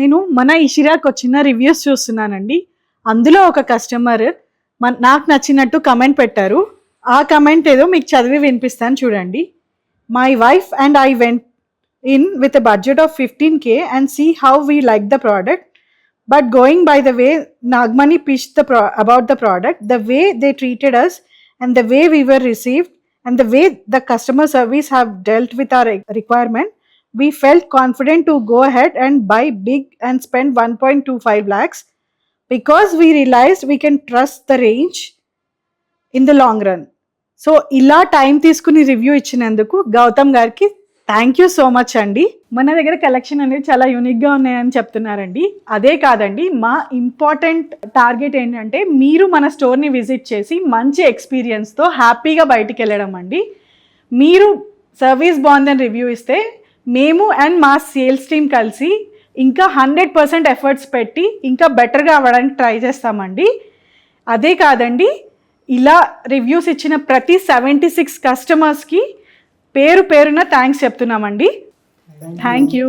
నేను మన ఇషిరాకి వచ్చిన రివ్యూస్ చూస్తున్నానండి. అందులో ఒక కస్టమర్ నాకు నచ్చినట్టు కమెంట్ పెట్టారు. ఆ కమెంట్ ఏదో మీకు చదివి వినిపిస్తాను చూడండి. My wife and I went in with a budget of 15K and see how we like the product. But going by the way Nagmani pitched about the product, the way they treated us and the way we were received and the way the customer service have dealt with our requirement, we felt confident to go ahead and buy big and spend 1.25 lakhs because we realized we can trust the range in the long run. So ఇలా time తీసుకుని review ఇచ్చినందుకు గౌతమ్ గారికి thank you so much అండి. మన దగ్గర collection అనేది చాలా యూనిక్గా ఉన్నాయని చెప్తున్నారండి. అదే కాదండి, మా ఇంపార్టెంట్ టార్గెట్ ఏంటంటే మీరు మన స్టోర్ని విజిట్ చేసి మంచి ఎక్స్పీరియన్స్తో హ్యాపీగా బయటికి వెళ్ళడం అండి. మీరు సర్వీస్ బాగుందని రివ్యూ ఇస్తే మేము అండ్ మా సేల్స్ టీమ్ కలిసి ఇంకా 100% ఎఫర్ట్స్ పెట్టి ఇంకా బెటర్గా అవ్వడానికి ట్రై చేస్తామండి. అదే కాదండి, ఇలా రివ్యూస్ ఇచ్చిన ప్రతి 76 కస్టమర్స్కి పేరున థ్యాంక్స్ చెప్తున్నామండి. Thank you.